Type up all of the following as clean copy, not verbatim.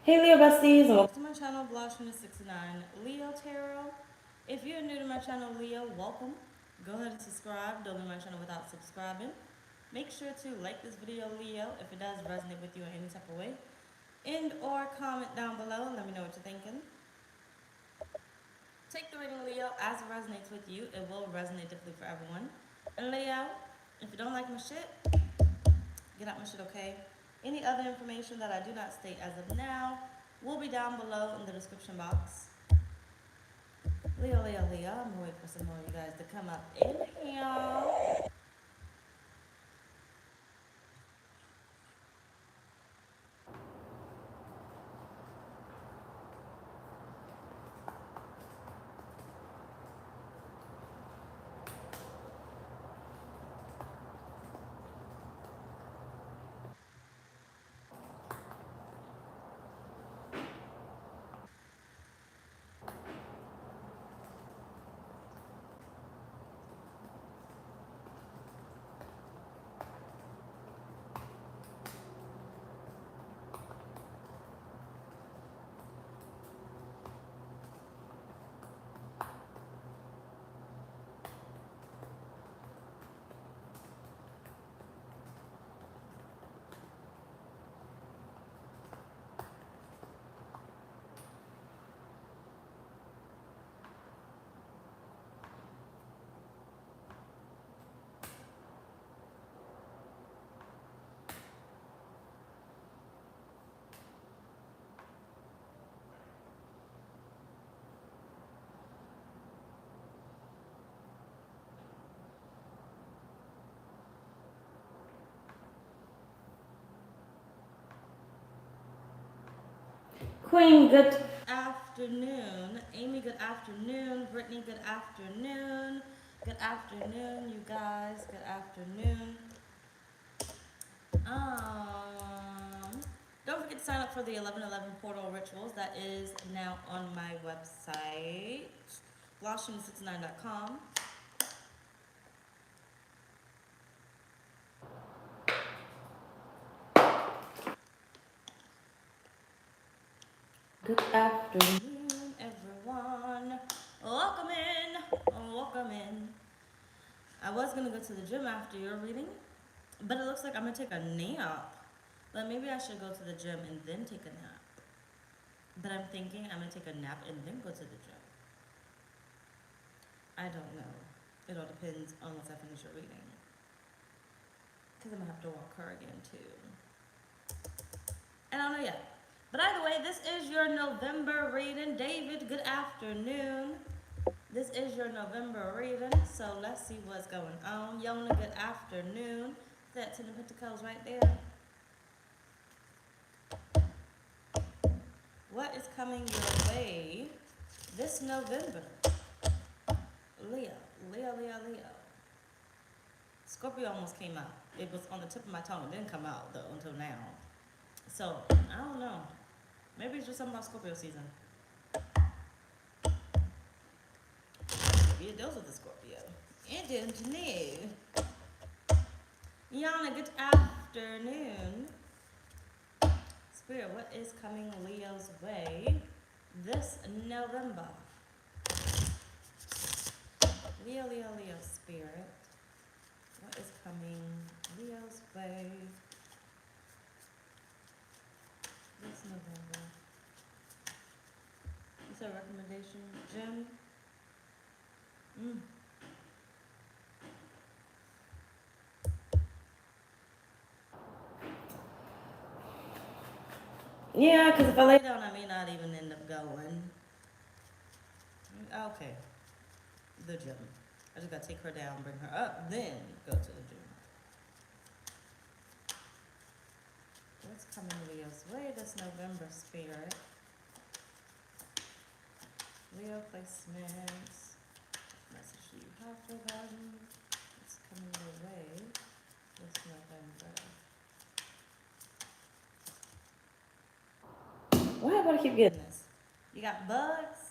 Hey Leo besties, and welcome to my channel, blahscrystalsale Leo Tarot. If you're new to my channel, Leo, welcome. Go ahead and subscribe. Don't leave my channel without subscribing. Make sure to like this video, Leo, if it does resonate with you in any type of way. And or comment down below and let me know what you're thinking. Take the reading, Leo, as it resonates with you. It will resonate differently for everyone. And Leo, if you don't like my shit, get out my shit, okay? Any other information that I do not state as of now will be down below in the description box. Leo, Leo, Leo. I'm gonna wait for some more of you guys to come up in here. Queen, good afternoon. Amy, good afternoon. Brittany, good afternoon. Good afternoon, you guys. Good afternoon. Don't forget to sign up for the 1111 portal rituals. That is now on my website, blahscrystalsale.com. Good afternoon, everyone. Welcome in. Welcome in. I was gonna go to the gym after your reading, but it looks like I'm gonna take a nap. But maybe I should go to the gym and then take a nap. But I'm thinking I'm gonna take a nap and then go to the gym. I don't know. It all depends on once I finish your reading. Because I'm gonna have to walk her again too. I don't know yet. But either way, this is your November reading. David, good afternoon. This is your November reading. So let's see what's going on. Yona, good afternoon. That Ten of Pentacles right there. What is coming your way this November? Leo, Leo, Leo, Leo. Scorpio almost came out. It was on the tip of my tongue. It didn't come out though until now. So, I don't know. Maybe it's just something about Scorpio season. Maybe it deals with the Scorpio. It didn't know. Yana, good afternoon. Spirit, what is coming Leo's way this November? Leo, Leo, Leo, Spirit. What is coming Leo's way this November? You said recommendation, Jim? Yeah, because if I lay down, I may not even end up going. Okay. The gym. I just gotta take her down, bring her up, then go to the gym. What's coming Leo's way this November, Spirit? Leo placements. Message you have for them. What's coming your way this November? Why do I keep getting this? You got bugs?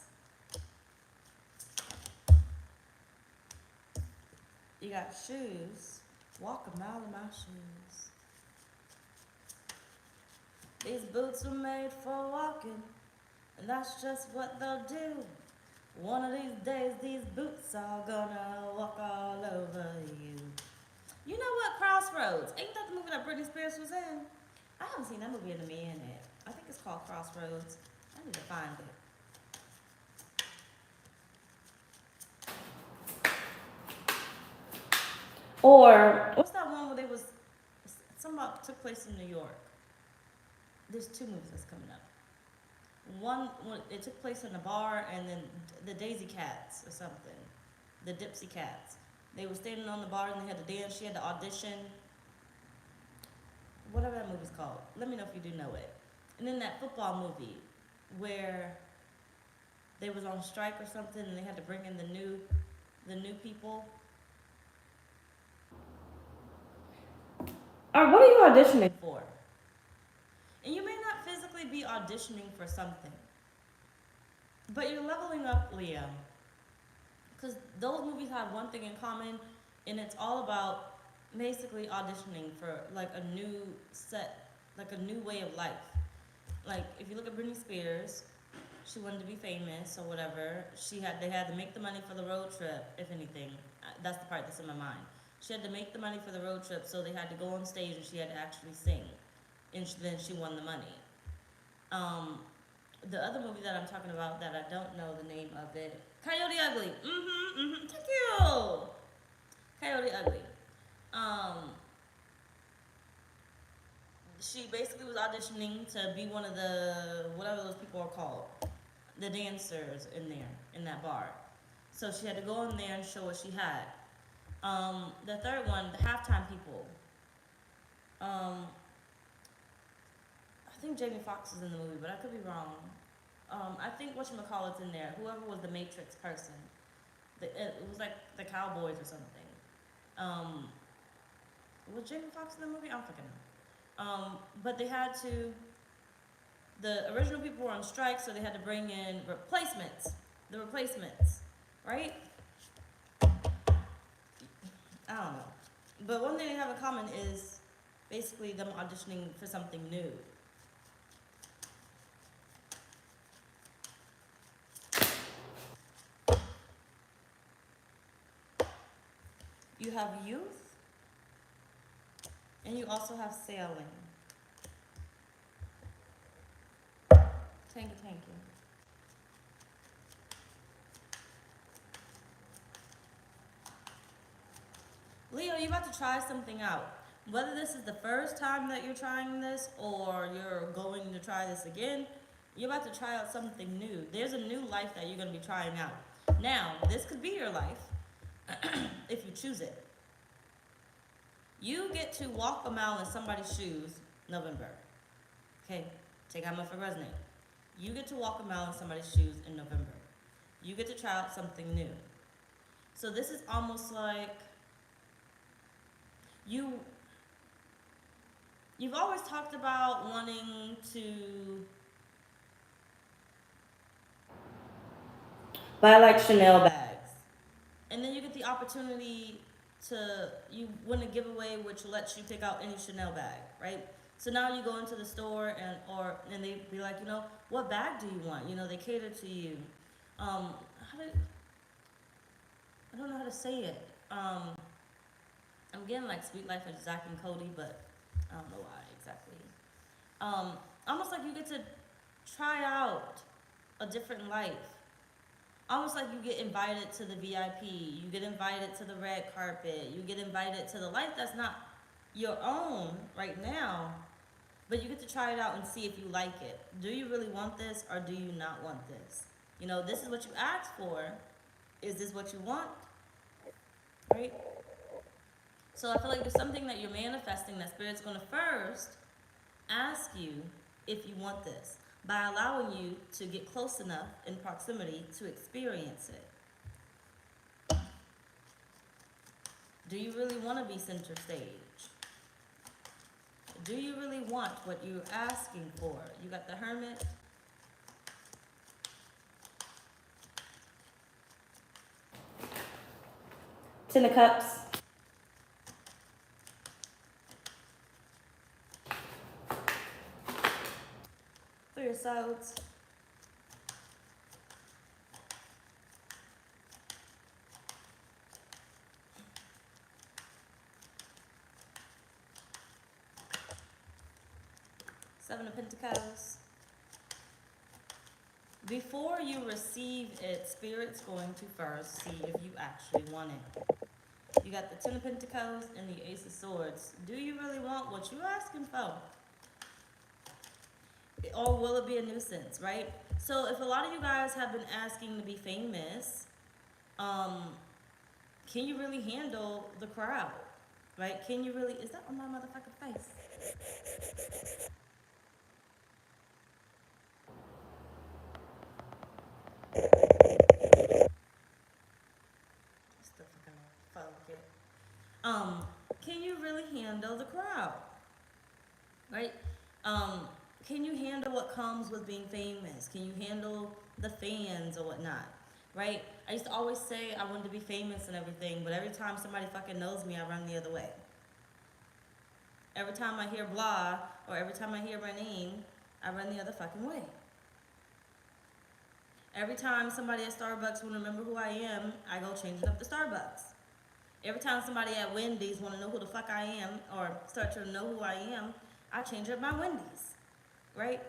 You got shoes. Walk a mile in my shoes. These boots were made for walking, and that's just what they'll do. One of these days, these boots are gonna walk all over you. You know what? Crossroads. Ain't that the movie that Britney Spears was in? I haven't seen that movie in a minute. I think it's called Crossroads. I need to find it. Or what's that one where they was something took place in New York? There's two movies that's coming up. One it took place in a bar, and then the Daisy Cats or something, the Dipsy Cats. They were standing on the bar and they had to dance. She had to audition. Whatever that movie's called. Let me know if you do know it. And then that football movie where they was on strike or something, and they had to bring in the new people. Or what are you auditioning for? And you may not physically be auditioning for something, but you're leveling up, Leo. Because those movies have one thing in common, and it's all about basically auditioning for like a new set, like a new way of life. Like if you look at Britney Spears, she wanted to be famous or whatever. They had to make the money for the road trip, if anything. That's the part that's in my mind. She had to make the money for the road trip, so they had to go on stage and she had to actually sing. And then she won the money. The other movie that I'm talking about that I don't know the name of it, Coyote Ugly. Thank you. Coyote Ugly. She basically was auditioning to be one of the, whatever those people are called, the dancers in there, in that bar. So she had to go in there and show what she had. The third one, the halftime people. I think Jamie Foxx is in the movie, but I could be wrong. I think whatchamacallit's in there. Whoever was the Matrix person. It was like the Cowboys or something. Was Jamie Foxx in the movie? I don't fucking know. But they had to, the original people were on strike, so they had to bring in replacements. The replacements, right? I don't know. But one thing they have in common is basically them auditioning for something new. You have youth, and you also have sailing. Thank you. Leo, you're about to try something out. Whether this is the first time that you're trying this or you're going to try this again, you're about to try out something new. There's a new life that you're going to be trying out. Now, this could be your life if you choose it. You get to walk a mile in somebody's shoes November. Okay, take out my for resonate. You get to walk a mile in somebody's shoes in November. You get to try out something new. So this is almost like you've always talked about wanting to buy like Chanel bags. And then you get the opportunity to, you win a giveaway which lets you pick out any Chanel bag, right? So now you go into the store and they be like, what bag do you want? They cater to you. I don't know how to say it. I'm getting like Sweet Life of Zach and Cody, but I don't know why exactly. Almost like you get to try out a different life. Almost like you get invited to the VIP, you get invited to the red carpet, you get invited to the life that's not your own right now, but you get to try it out and see if you like it. Do you really want this or do you not want this? This is what you asked for. Is this what you want? Right? So I feel like there's something that you're manifesting that Spirit's going to first ask you if you want this, by allowing you to get close enough in proximity to experience it. Do you really want to be center stage? Do you really want what you're asking for? You got the Hermit. Ten of Cups. Three of Swords. Seven of Pentacles. Before you receive it, Spirit's going to first see if you actually want it. You got the Ten of Pentacles and the Ace of Swords. Do you really want what you're asking for? Or will it be a nuisance, right? So if a lot of you guys have been asking to be famous, can you really handle the crowd, right? Can you really, is that on my motherfucking face? Still fucking focus. Can you really handle the crowd, right? Can you handle what comes with being famous? Can you handle the fans or whatnot, right? I used to always say I wanted to be famous and everything, but every time somebody fucking knows me, I run the other way. Every time I hear blah, or every time I hear my name, I run the other fucking way. Every time somebody at Starbucks want to remember who I am, I go changing up the Starbucks. Every time somebody at Wendy's want to know who the fuck I am, or start to know who I am, I change up my Wendy's, right?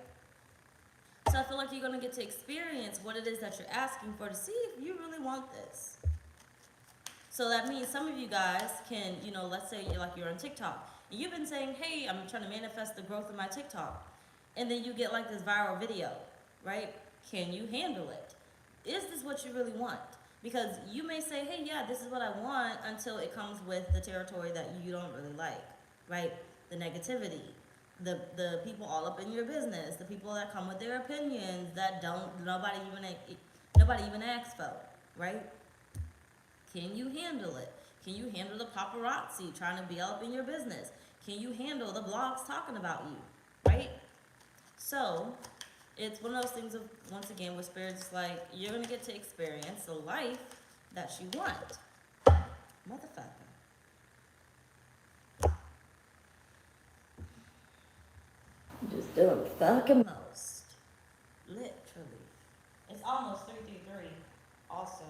So I feel like you're going to get to experience what it is that you're asking for to see if you really want this. So that means some of you guys can, you know, let's say you're on TikTok, and you've been saying, hey, I'm trying to manifest the growth of my TikTok. And then you get like this viral video, right? Can you handle it? Is this what you really want? Because you may say, hey, yeah, this is what I want, until it comes with the territory that you don't really like, right? The negativity, the people all up in your business, the people that come with their opinions that nobody even asks for, right? Can you handle it? Can you handle the paparazzi trying to be up in your business? Can you handle the blogs talking about you, right? So it's one of those things of, once again, where Spirit's like, you're going to get to experience the life that you want. Motherfucker. Just doing the fucking most. Literally. It's almost 3:33 also.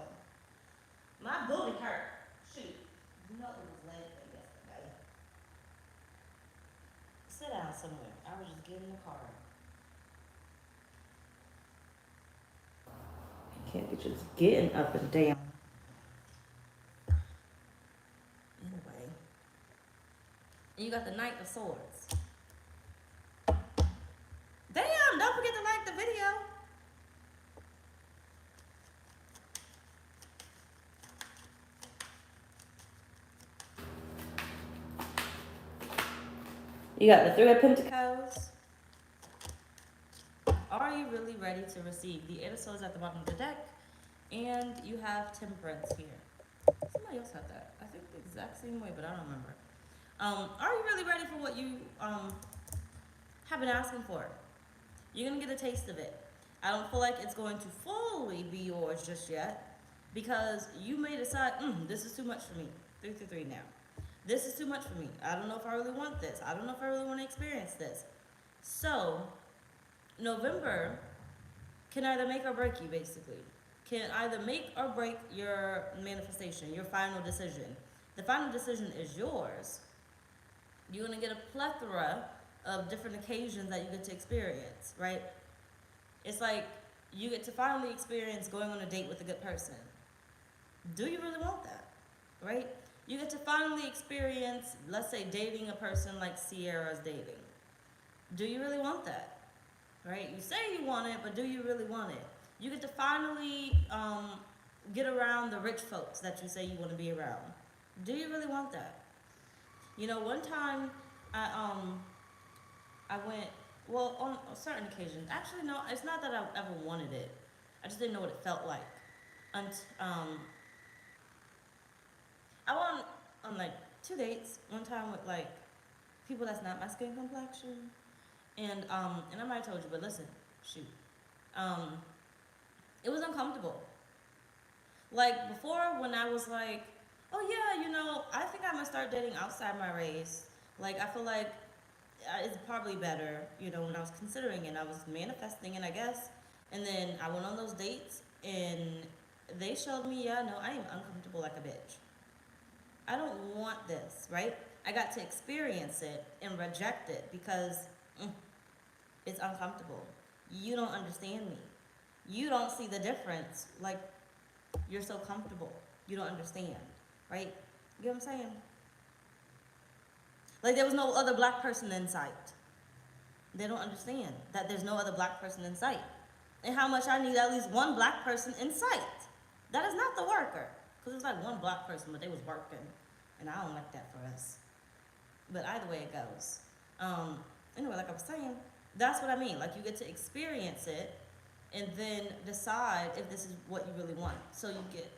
My booty hurt. Shoot. You know it was late yesterday. Sit down somewhere. I was just getting in the car. Can't be just getting up and down. Anyway. And you got the Knight of Swords. Damn, don't forget to like the video. You got the Three of Pentacles. Are you really ready to receive? The Eight of Swords at the bottom of the deck. And you have Temperance here. Somebody else had that. I think the exact same way, but I don't remember. Are you really ready for what you have been asking for? You're going to get a taste of it. I don't feel like it's going to fully be yours just yet, because you may decide, this is too much for me. 3 now. This is too much for me. I don't know if I really want this. I don't know if I really want to experience this. So, November can either make or break you, basically. Can either make or break your manifestation, your final decision. The final decision is yours. You're going to get a plethora of different occasions that you get to experience, right? It's like you get to finally experience going on a date with a good person. Do you really want that, right? You get to finally experience, let's say, dating a person like Sierra's dating. Do you really want that, right? You say you want it, but do you really want it? You get to finally get around the rich folks that you say you want to be around. Do you really want that? You know, one time I went, well, on certain occasions. Actually, no, it's not that I ever wanted it. I just didn't know what it felt like. And I went on like 2 dates. One time with like people that's not my skin complexion, and I might have told you, but listen, shoot, it was uncomfortable. Like before, when I was like, oh yeah, you know, I think I'm gonna start dating outside my race. Like I feel like it's probably better, you know, when I was considering it, I was manifesting it, I guess. And then I went on those dates and they showed me, yeah, no, I am uncomfortable like a bitch. I don't want this, right? I got to experience it and reject it because mm, it's uncomfortable. You don't understand me. You don't see the difference. Like, you're so comfortable. You don't understand, right? You know what I'm saying? Like, there was no other black person in sight. They don't understand that there's no other black person in sight. And how much I need at least one black person in sight. That is not the worker. Because it's like one black person, but they was working. And I don't like that for us. But either way it goes. Anyway, like I was saying, that's what I mean. Like, you get to experience it and then decide if this is what you really want. So you get,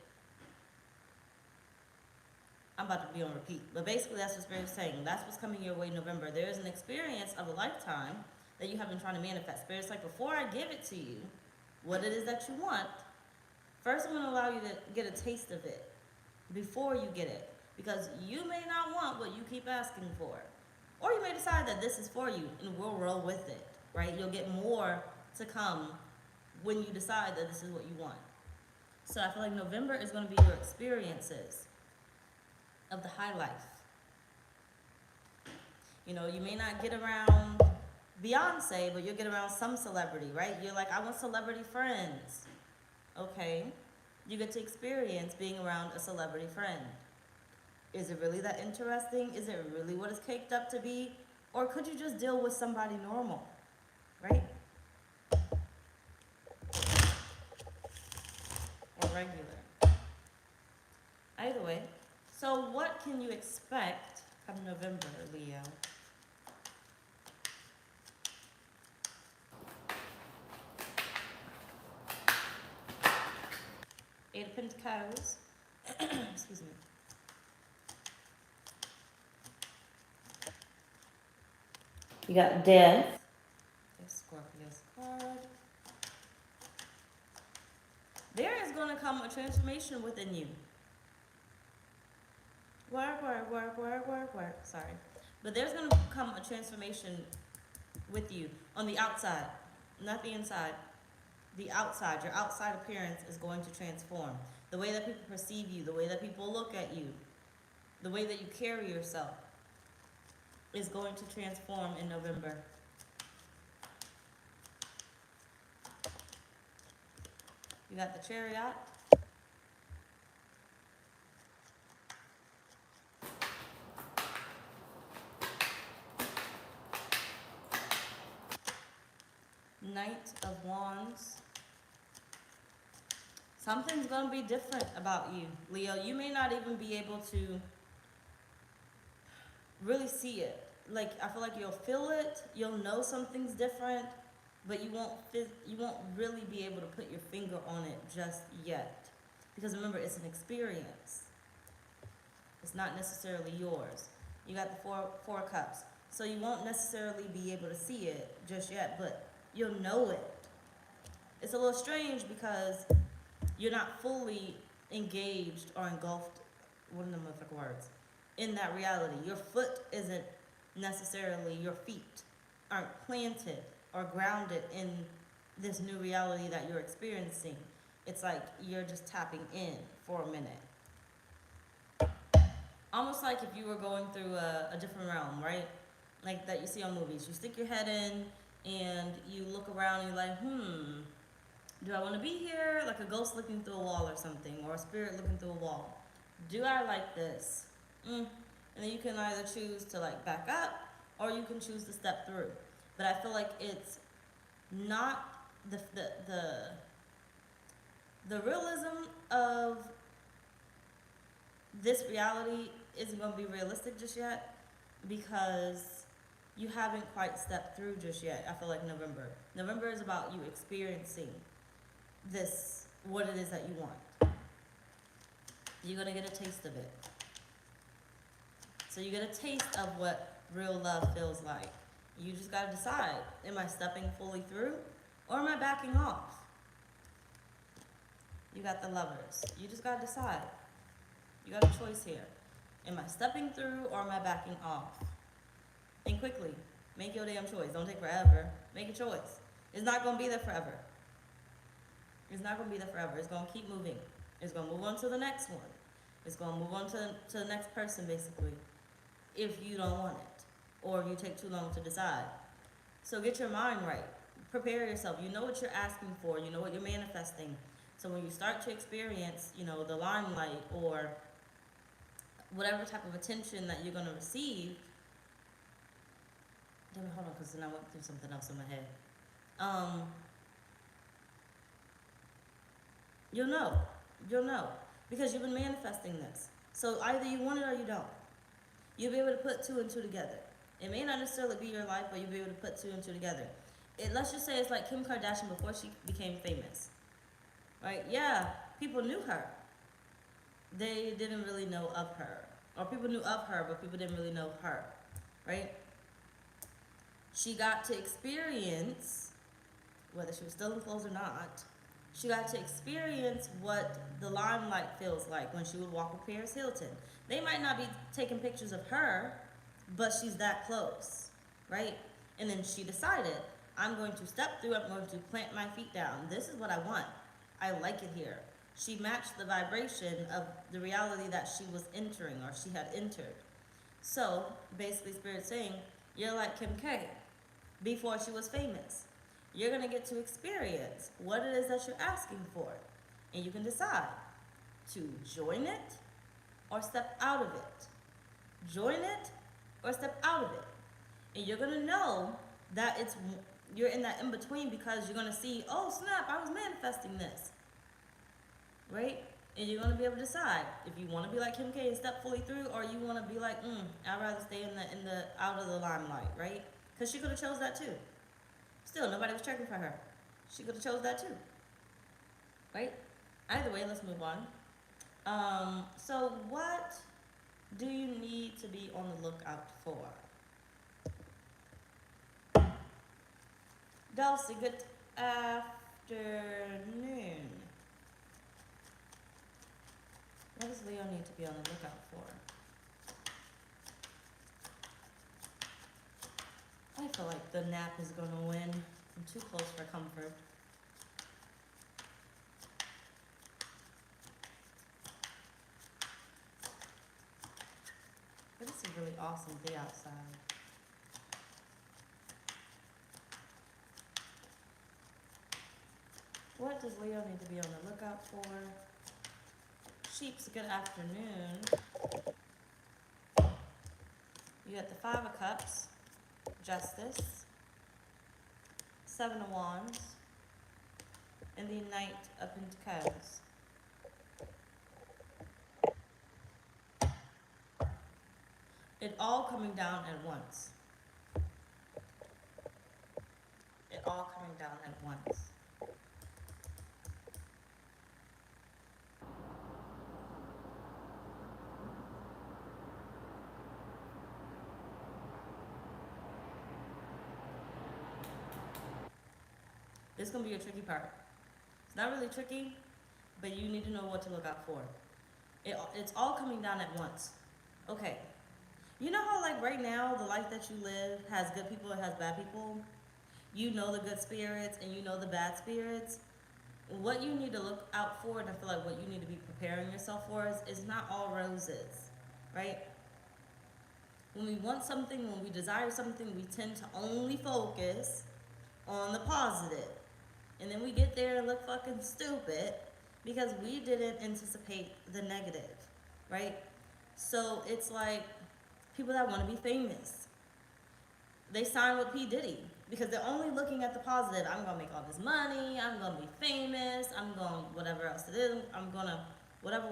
I'm about to be on repeat, but basically that's what Spirit's saying. That's what's coming your way in November. There is an experience of a lifetime that you have been trying to manifest. Spirit's like, before I give it to you, what it is that you want, first I'm going to allow you to get a taste of it before you get it. Because you may not want what you keep asking for. Or you may decide that this is for you and we'll roll with it, right? You'll get more to come when you decide that this is what you want. So I feel like November is going to be your experiences of the high life. You know, you may not get around Beyonce, but you'll get around some celebrity, right? You're like, I want celebrity friends. Okay. You get to experience being around a celebrity friend. Is it really that interesting? Is it really what it's caked up to be? Or could you just deal with somebody normal, right? Or regular. Either way. So what can you expect come November, Leo? Eight of Pentacles. Excuse me. You got Death. Scorpio's card. There is going to come a transformation within you. Work. Sorry. But there's going to come a transformation with you on the outside, not the inside. The outside, your outside appearance is going to transform. The way that people perceive you, the way that people look at you, the way that you carry yourself is going to transform in November. You got the Chariot. Knight of Wands. Something's going to be different about you, Leo. You may not even be able to really see it. Like, I feel like you'll feel it, you'll know something's different, but you won't really be able to put your finger on it just yet. Because remember, it's an experience. It's not necessarily yours. You got the four cups. So you won't necessarily be able to see it just yet, but you'll know it. It's a little strange because you're not fully engaged or engulfed, one of them motherfucking words, in that reality. Your foot isn't necessarily, your feet aren't planted or grounded in this new reality that you're experiencing. It's like you're just tapping in for a minute. Almost like if you were going through a different realm, right? Like that you see on movies. You stick your head in and you look around and you're like, do I want to be here? Like a ghost looking through a wall or something, or a spirit looking through a wall. Do I like this? And then you can either choose to like back up, or you can choose to step through. But I feel like it's not the realism of this reality isn't going to be realistic just yet, because you haven't quite stepped through just yet. I feel like November is about you experiencing this, what it is that you want. You're going to get a taste of it. So you get a taste of what real love feels like. You just got to decide, am I stepping fully through or am I backing off? You got the Lovers. You just got to decide. You got a choice here. Am I stepping through or am I backing off? And quickly, Make your damn choice. Don't take forever. Make a choice. It's not going to be there forever. It's not going to be there forever. It's going to keep moving. It's going to move on to the next one. It's going to move on to the next person, basically, if you don't want it, or if you take too long to decide. So get your mind right. Prepare yourself. You know what you're asking for. You know what you're manifesting. So when you start to experience, you know, the limelight or whatever type of attention that you're going to receive, hold on, because then I went through something else in my head. You'll know, because you've been manifesting this. So either you want it or you don't. You'll be able to put two and two together. It may not necessarily be your life, but you'll be able to put two and two together. Let's just say it's like Kim Kardashian before she became famous, right? Yeah, people knew her. They didn't really know of her. Or people knew of her, but people didn't really know her, right? She got to experience, whether she was still in clothes or not, she got to experience what the limelight feels like when she would walk with Paris Hilton. They might not be taking pictures of her, but she's that close, right? And then she decided, I'm going to step through, I'm going to plant my feet down. This is what I want. I like it here. She matched the vibration of the reality that she was entering, or she had entered. So, basically, Spirit's saying, you're like Kim K before she was famous. You're going to get to experience what it is that you're asking for. And you can decide to join it or step out of it. Join it or step out of it. And you're going to know that you're in that in-between, because you're going to see, oh snap, I was manifesting this. Right? And you're going to be able to decide if you want to be like Kim K and step fully through, or you want to be like, I'd rather stay in the out of the limelight, right? Because she could have chose that too. Still, nobody was checking for her. She could have chose that too. Right? Either way, let's move on. So what do you need to be on the lookout for? Dulcie, good afternoon. What does Leo need to be on the lookout for? I feel like the nap is going to win. I'm too close for comfort. But it's a really awesome day outside. What does Leo need to be on the lookout for? Sheeps, good afternoon. You got the Five of Cups, Justice, Seven of Wands, and the Knight of Pentacles. It all coming down at once. It all coming down at once. This is going to be a tricky part. It's not really tricky, but you need to know what to look out for. It's all coming down at once. Okay. You know how, like, right now, the life that you live has good people and has bad people? You know the good spirits and you know the bad spirits. What you need to look out for, and I feel like what you need to be preparing yourself for, is not all roses, right? When we want something, when we desire something, we tend to only focus on the positive. And then we get there and look fucking stupid because we didn't anticipate the negative, right? So it's like people that want to be famous. They sign with P. Diddy because they're only looking at the positive. I'm going to make all this money. I'm going to be famous. I'm going whatever else it is. I'm going to whatever,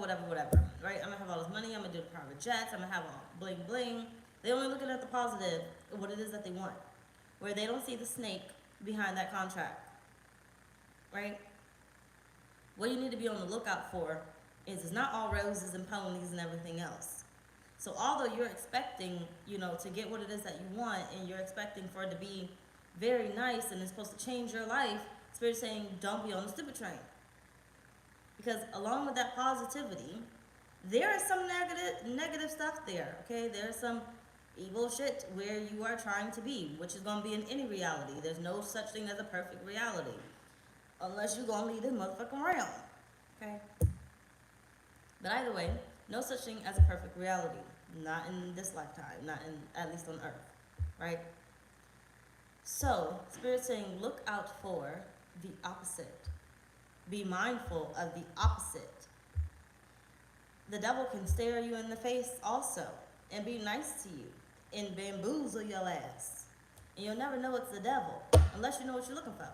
right? I'm going to have all this money. I'm going to do the private jets. I'm going to have all bling, bling. They're only looking at the positive, what it is that they want, where they don't see the snake behind that contract. Right? What you need to be on the lookout for is it's not all roses and ponies and everything else. So although you're expecting, to get what it is that you want, and you're expecting for it to be very nice and it's supposed to change your life, Spirit's saying don't be on the stupid train. Because along with that positivity, there is some negative stuff there, okay? There's some, evil shit where you are trying to be, which is going to be in any reality. There's no such thing as a perfect reality. Unless you're going to leave this motherfucking realm. Okay? But either way, no such thing as a perfect reality. Not in this lifetime. Not in, at least on Earth. Right? So, Spirit's saying, look out for the opposite. Be mindful of the opposite. The devil can stare you in the face also and be nice to you and bamboozle your ass. And you'll never know it's the devil unless you know what you're looking for.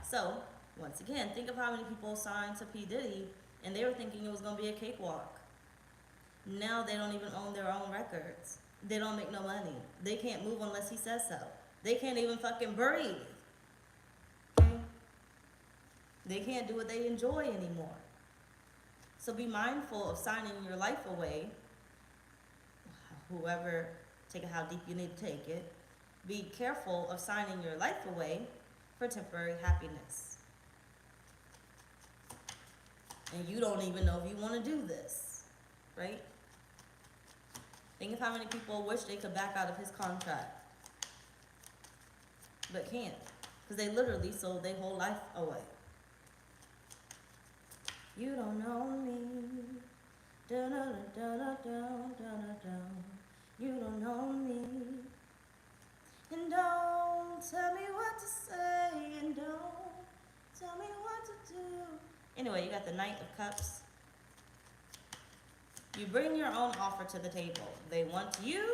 So, once again, think of how many people signed to P. Diddy and they were thinking it was going to be a cakewalk. Now they don't even own their own records. They don't make no money. They can't move unless he says so. They can't even fucking breathe. Okay? They can't do what they enjoy anymore. So be mindful of signing your life away. Whoever, take it how deep you need to take it. Be careful of signing your life away for temporary happiness. And you don't even know if you want to do this, right? Think of how many people wish they could back out of his contract, but can't, because they literally sold their whole life away. You don't know me. Da da da da da da da. You don't know me. And don't tell me what to say. And don't tell me what to do. Anyway, you got the Knight of Cups. You bring your own offer to the table. They want you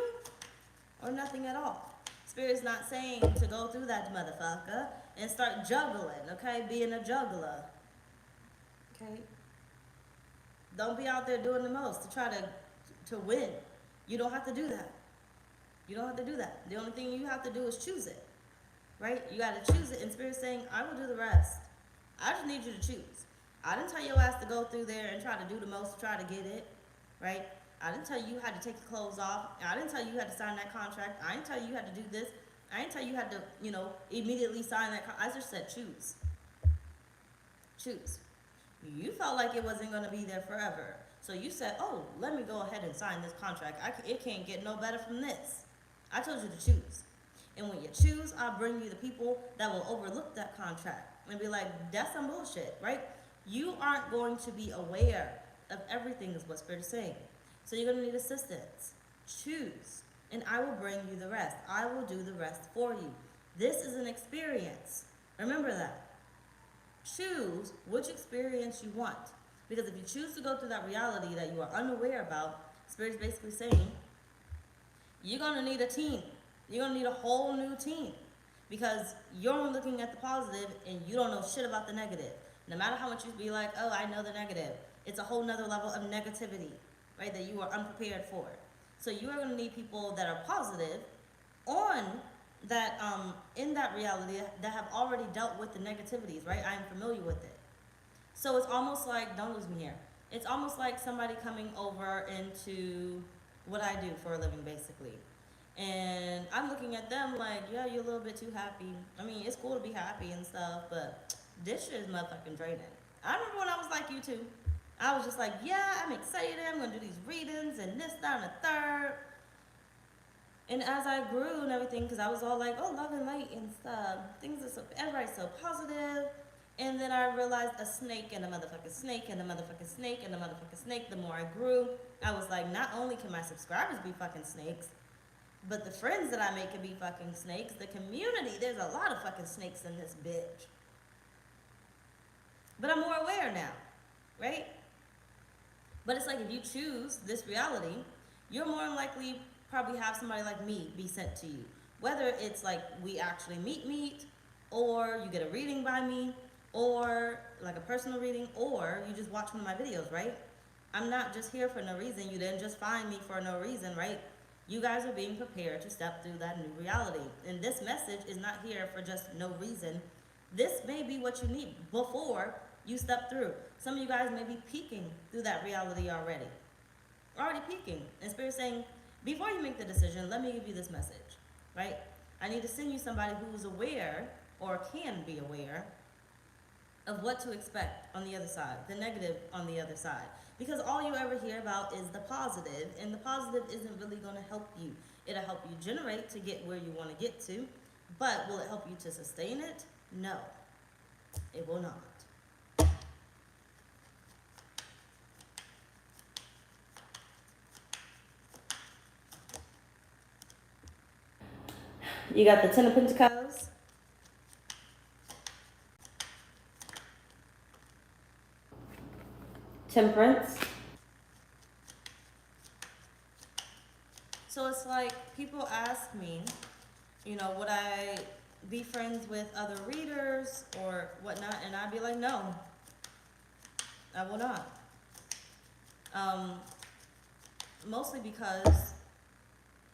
or nothing at all. Spirit's not saying to go through that motherfucker and start juggling, okay? Being a juggler. Okay? Don't be out there doing the most to try to win. You don't have to do that. You don't have to do that. The only thing you have to do is choose it. Right? You got to choose it. And Spirit's saying, I will do the rest. I just need you to choose. I didn't tell your ass to go through there and try to do the most to try to get it. Right? I didn't tell you you had to take your clothes off. I didn't tell you you had to sign that contract. I didn't tell you you had to do this. I didn't tell you you had to, immediately sign that contract. I just said choose. Choose. You felt like it wasn't going to be there forever. So you said, oh, let me go ahead and sign this contract. It can't get no better from this. I told you to choose. And when you choose, I'll bring you the people that will overlook that contract and be like, that's some bullshit, right? You aren't going to be aware of everything is what Spirit is saying. So you're going to need assistance. Choose. And I will bring you the rest. I will do the rest for you. This is an experience. Remember that. Choose which experience you want. Because if you choose to go through that reality that you are unaware about, Spirit's basically saying, you're going to need a team. You're going to need a whole new team. Because you're only looking at the positive and you don't know shit about the negative. No matter how much you be like, oh, I know the negative. It's a whole nother level of negativity, right, that you are unprepared for. So you are going to need people that are positive on that, in that reality that have already dealt with the negativities, right? I am familiar with it. So it's almost like, don't lose me here. It's almost like somebody coming over into what I do for a living, basically. And I'm looking at them like, yeah, you're a little bit too happy. I mean, it's cool to be happy and stuff, but this shit is motherfucking draining. I remember when I was like you too. I was just like, yeah, I'm excited. I'm going to do these readings and this, that, and the third. And as I grew and everything, because I was all like, oh, love and light and stuff. Things are so, everybody's so positive. And then I realized a snake and a motherfucking snake and a motherfucking snake and a motherfucking snake. The more I grew, I was like, not only can my subscribers be fucking snakes, but the friends that I make can be fucking snakes. The community, there's a lot of fucking snakes in this bitch. But I'm more aware now, right? But it's like if you choose this reality, you're more likely probably have somebody like me be sent to you. Whether it's like we actually meet, or you get a reading by me, or like a personal reading, or you just watch one of my videos, right? I'm not just here for no reason. You didn't just find me for no reason, right? You guys are being prepared to step through that new reality. And this message is not here for just no reason. This may be what you need before you step through. Some of you guys may be peeking through that reality already. Already peeking. And Spirit's saying, before you make the decision, let me give you this message, right? I need to send you somebody who's aware, or can be aware, of what to expect on the other side, the negative on the other side. Because all you ever hear about is the positive, and the positive isn't really going to help you. It'll help you generate to get where you want to get to, but will it help you to sustain it? No, it will not. You got the Ten of Pentacles. Temperance. So it's like people ask me, you know, would I be friends with other readers or whatnot? And I'd be like, no, I will not. Mostly because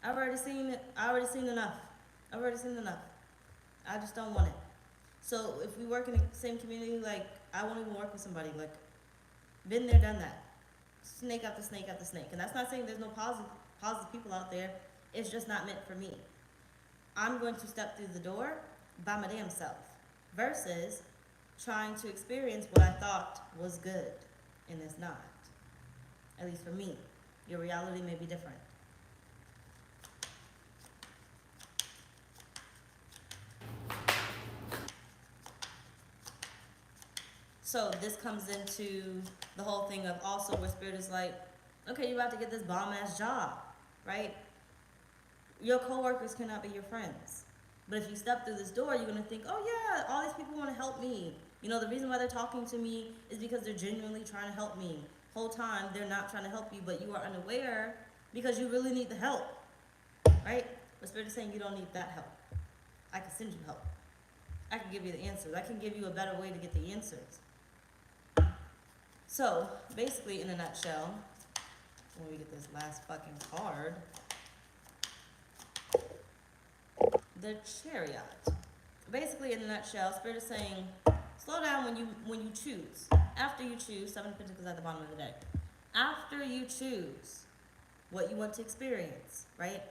I've already seen it. I already seen enough. I've already seen enough. I just don't want it. So if we work in the same community, like, I won't even work with somebody. Like, been there, done that. Snake after snake after snake. And that's not saying there's no positive people out there. It's just not meant for me. I'm going to step through the door by my damn self versus trying to experience what I thought was good and it's not. At least for me. Your reality may be different. So this comes into the whole thing of also where Spirit is like, okay, you're about to get this bomb-ass job, right? Your coworkers cannot be your friends. But if you step through this door, you're going to think, oh yeah, all these people want to help me. You know, the reason why they're talking to me is because they're genuinely trying to help me. Whole time, they're not trying to help you, but you are unaware because you really need the help, right? But Spirit is saying you don't need that help. I can send you help. I can give you the answers. I can give you a better way to get the answers. So, basically, in a nutshell, when we get this last fucking card, the Chariot. Basically, in a nutshell, Spirit is saying, slow down when you choose. After you choose, Seven of Pentacles at the bottom of the deck. After you choose what you want to experience, right?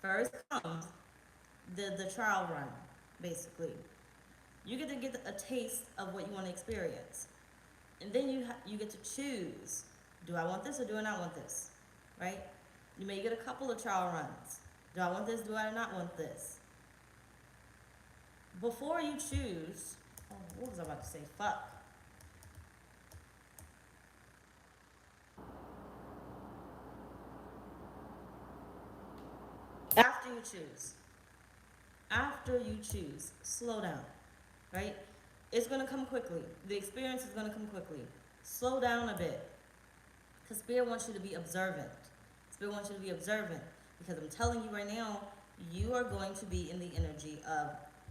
First comes the trial run, basically. You get to get a taste of what you want to experience. And then you get to choose, do I want this or do I not want this, right? You may get a couple of trial runs. Do I want this, do I not want this? Before you choose, oh, what was I about to say? Fuck. After you choose, slow down, right? It's going to come quickly. The experience is going to come quickly. Slow down a bit. Because Spirit wants you to be observant. Spirit wants you to be observant. Because I'm telling you right now, you are going to be in the energy of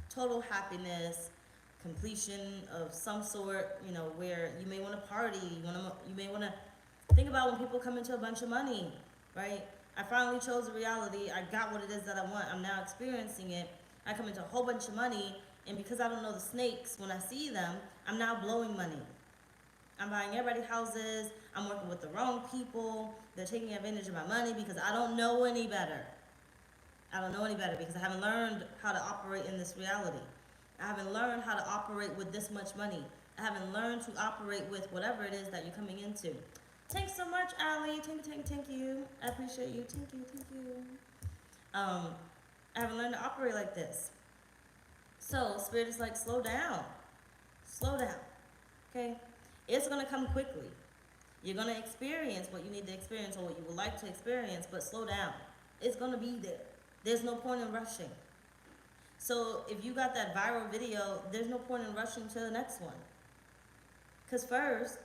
total happiness, completion of some sort, you know, where you may want to party. You may want to think about when people come into a bunch of money, right? I finally chose a reality. I got what it is that I want. I'm now experiencing it. I come into a whole bunch of money. And because I don't know the snakes, when I see them, I'm now blowing money. I'm buying everybody houses. I'm working with the wrong people. They're taking advantage of my money because I don't know any better. I don't know any better because I haven't learned how to operate in this reality. I haven't learned how to operate with this much money. I haven't learned to operate with whatever it is that you're coming into. Thanks so much, Allie. Thank you. I appreciate you. Thank you. I haven't learned to operate like this. So, Spirit is like, slow down, okay? It's going to come quickly. You're going to experience what you need to experience or what you would like to experience, but slow down. It's going to be there. There's no point in rushing. So, if you got that viral video, there's no point in rushing to the next one. Because first,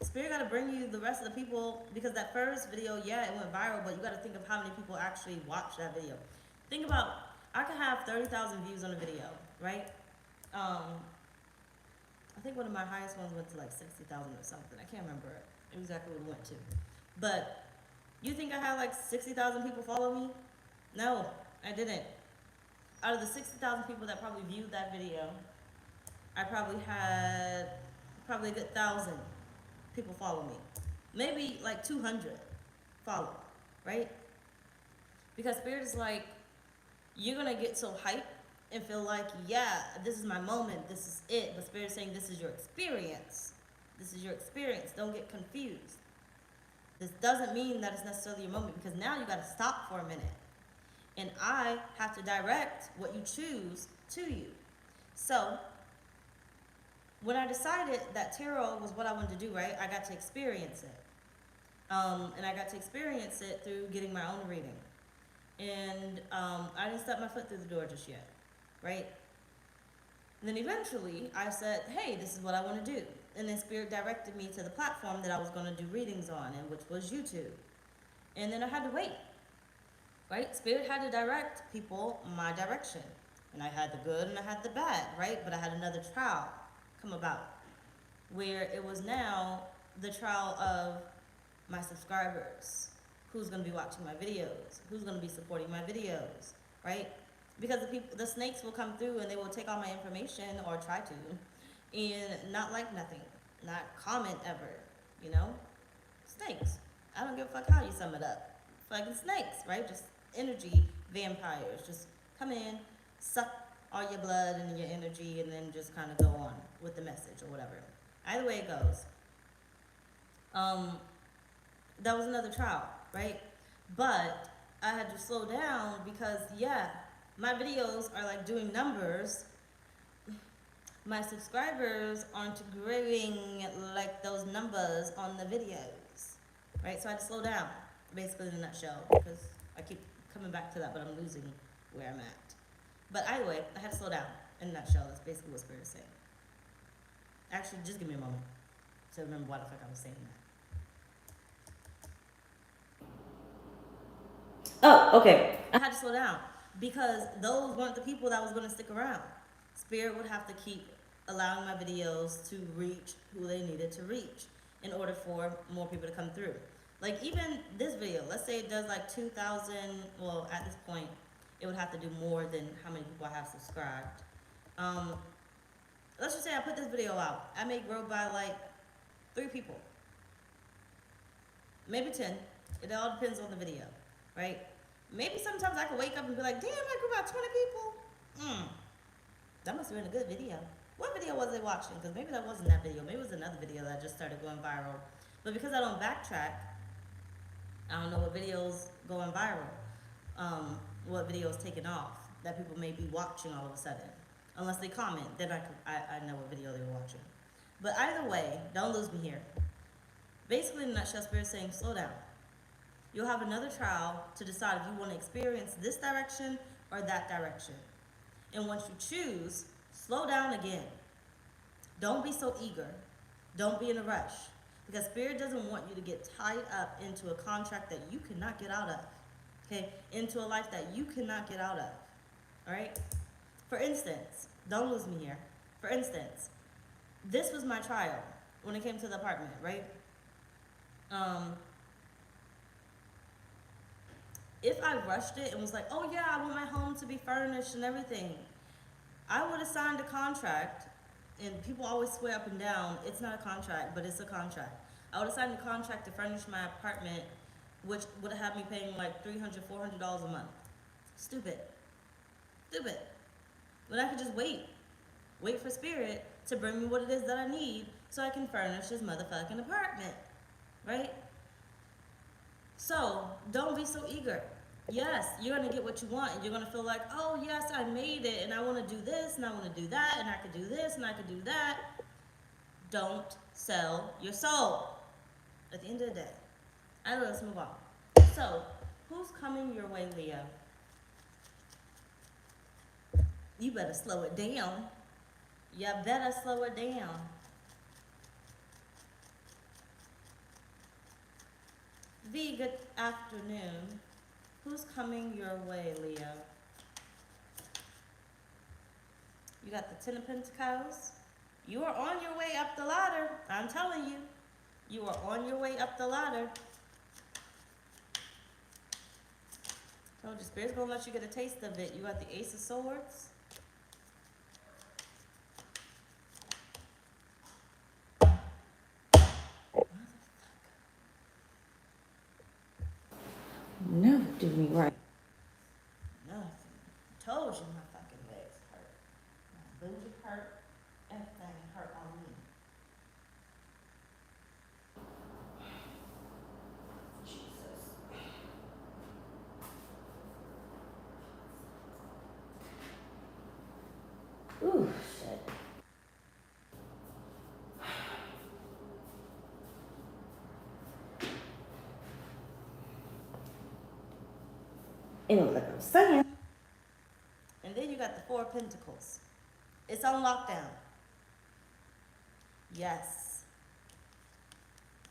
Spirit got to bring you the rest of the people, because that first video, yeah, it went viral, but you got to think of how many people actually watched that video. Think about, I could have 30,000 views on a video, right? I think one of my highest ones went to like 60,000 or something. I can't remember exactly what it went to. But you think I had like 60,000 people follow me? No, I didn't. Out of the 60,000 people that probably viewed that video, I probably had a good 1,000 people follow me. Maybe like 200 follow, right? Because Spirit is like, you're going to get so hyped and feel like, yeah, this is my moment, this is it. But Spirit is saying this is your experience. This is your experience. Don't get confused. This doesn't mean that it's necessarily your moment, because now you got to stop for a minute. And I have to direct what you choose to you. So, when I decided that tarot was what I wanted to do, right, I got to experience it. And I got to experience it through getting my own reading. And I didn't step my foot through the door just yet, right? And then eventually I said, hey, this is what I want to do. And then Spirit directed me to the platform that I was going to do readings on, and which was YouTube. And then I had to wait, right? Spirit had to direct people my direction. And I had the good and I had the bad, right? But I had another trial come about where it was now the trial of my subscribers. Who's going to be watching my videos? Who's going to be supporting my videos, right? Because the snakes will come through and they will take all my information, or try to, and not like nothing, not comment ever, you know? Snakes. I don't give a fuck how you sum it up. Fucking snakes, right? Just energy vampires. Just come in, suck all your blood and your energy, and then just kind of go on with the message or whatever. Either way it goes. That was another trial, right? But I had to slow down because, yeah, my videos are like doing numbers. My subscribers aren't growing like those numbers on the videos, right? So I had to slow down, basically in a nutshell, because I keep coming back to that, but I'm losing where I'm at. But either way, I had to slow down in a nutshell. That's basically what Spirit is saying. Actually, just give me a moment to remember why the fuck I was saying that. Oh, okay. I had to slow down because those weren't the people that was going to stick around. Spirit would have to keep allowing my videos to reach who they needed to reach in order for more people to come through. Like even this video, let's say it does like 2,000, well at this point, it would have to do more than how many people I have subscribed. Let's just say I put this video out. I may grow by like 3 people. Maybe 10. It all depends on the video, right? Maybe sometimes I could wake up and be like, damn, I grew about 20 people. That must have been a good video. What video was they watching? Because maybe that wasn't that video. Maybe it was another video that just started going viral. But because I don't backtrack, I don't know what videos going viral, what videos taken off that people may be watching all of a sudden. Unless they comment, then I know what video they were watching. But either way, don't lose me here. Basically, in a nutshell, Spirit is saying, slow down. You'll have another trial to decide if you want to experience this direction or that direction. And once you choose, slow down again. Don't be so eager. Don't be in a rush. Because Spirit doesn't want you to get tied up into a contract that you cannot get out of. Okay? Into a life that you cannot get out of. Alright? For instance, don't lose me here. For instance, this was my trial when it came to the apartment, right? If I rushed it and was like, oh yeah, I want my home to be furnished and everything, I would have signed a contract, and people always swear up and down, it's not a contract, but it's a contract. I would have signed a contract to furnish my apartment, which would have had me paying like $300, $400 a month. Stupid. Stupid. When I could just wait for Spirit to bring me what it is that I need so I can furnish this motherfucking apartment, right? So, don't be so eager. Yes, you're going to get what you want, and you're going to feel like, oh, yes, I made it, and I want to do this, and I want to do that, and I could do this, and I could do that. Don't sell your soul. At the end of the day. All right, let's move on. So, who's coming your way, Leo? You better slow it down. You better slow it down. V, good afternoon. Who's coming your way, Leo? You got the 10 of Pentacles. You are on your way up the ladder. I'm telling you. You are on your way up the ladder. Told you, Spirit's gonna let you get a taste of it. You got the Ace of Swords. Never do me right. Nothing. Told you my fucking legs hurt. My booty hurt. Everything hurt on me. Jesus. Ooh, shit. Anyway, like I was saying. And then you got the Four of Pentacles. It's on lockdown. Yes.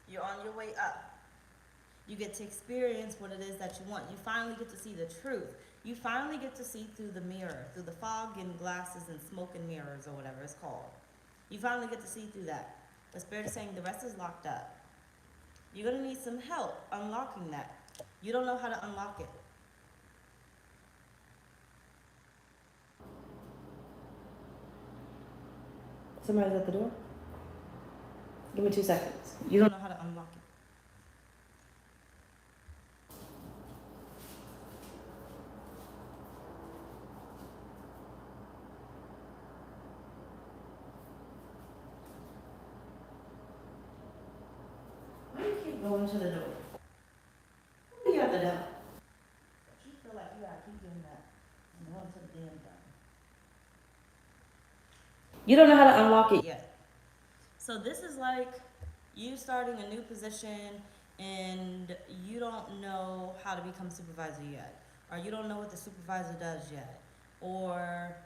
You're on your way up. You get to experience what it is that you want. You finally get to see the truth. You finally get to see through the mirror, through the fog and glasses and smoke and mirrors or whatever it's called. You finally get to see through that. The Spirit is saying the rest is locked up. You're going to need some help unlocking that. You don't know how to unlock it. Somebody's at the door? Give me 2 seconds. You don't know how to unlock it. Why do you keep going to the door? You have the devil. But you feel like you gotta keep doing that and going to the damn door. You don't know how to unlock it yet. So this is like you starting a new position and you don't know how to become supervisor yet. Or you don't know what the supervisor does yet. Or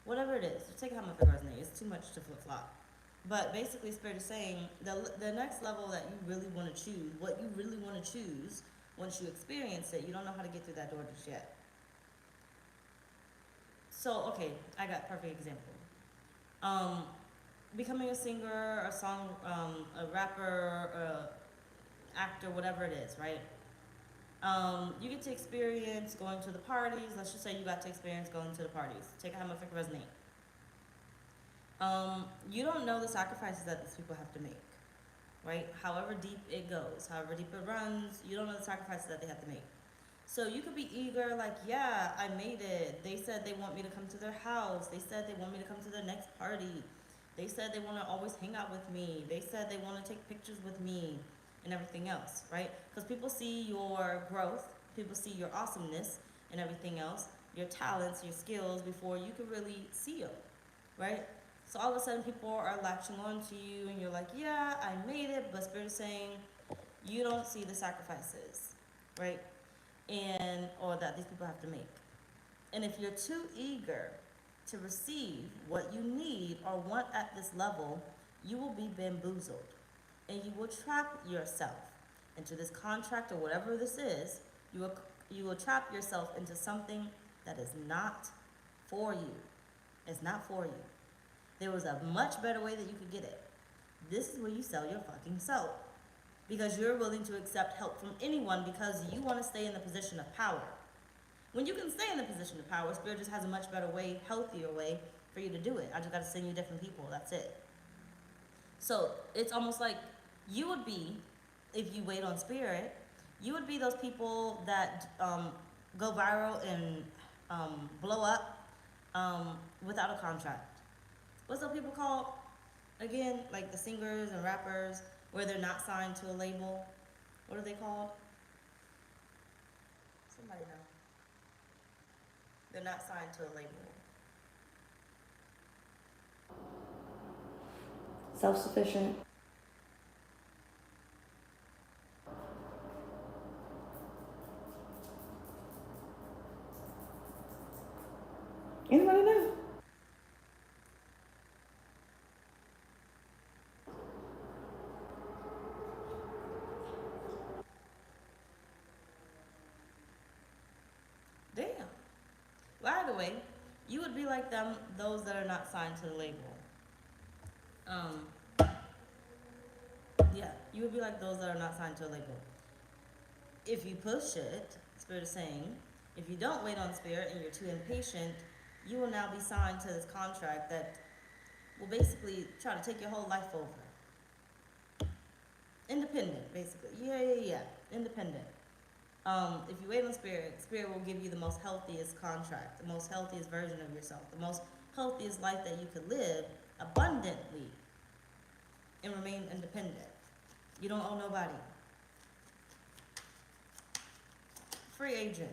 whatever it is. Take it how my fingers name. It's too much to flip-flop. But basically Spirit is saying the next level that you really want to choose, what you really want to choose, once you experience it, you don't know how to get through that door just yet. So, okay, I got a perfect example. Becoming a singer, a song, a rapper, actor, whatever it is, right? You get to experience going to the parties. Let's just say you got to experience going to the parties. Take it how much it resonate. You don't know the sacrifices that these people have to make, right? However deep it goes, however deep it runs, you don't know the sacrifices that they have to make. So you could be eager, like, yeah, I made it. They said they want me to come to their house. They said they want me to come to their next party. They said they want to always hang out with me. They said they want to take pictures with me and everything else, right? Because people see your growth, people see your awesomeness and everything else, your talents, your skills before you could really see them, right? So all of a sudden people are latching on to you and you're like, yeah, I made it, but Spirit is saying you don't see the sacrifices, right? And or that these people have to make. And if you're too eager to receive what you need or want at this level, you will be bamboozled. And you will trap yourself into this contract or whatever this is. You will trap yourself into something that is not for you. It's not for you. There was a much better way that you could get it. This is where you sell your fucking soul. Because you're willing to accept help from anyone because you want to stay in the position of power. When you can stay in the position of power, Spirit just has a much better way, healthier way for you to do it. I just got to send you different people. That's it. So it's almost like you would be, if you wait on Spirit, you would be those people that go viral and blow up without a contract. What's those people called? Again, like the singers and rappers where they're not signed to a label. What are they called? Somebody know. They're not signed to a label. Self-sufficient. Anybody know? Damn. By the way, you would be like them, those that are not signed to the label. Yeah, you would be like those that are not signed to a label. If you push it, Spirit is saying, if you don't wait on Spirit and you're too impatient, you will now be signed to this contract that will basically try to take your whole life over. Independent, basically. Yeah. Independent. If you wait on Spirit, Spirit will give you the most healthiest contract, the most healthiest version of yourself, the most healthiest life that you could live abundantly and remain independent. You don't owe nobody. Free agent.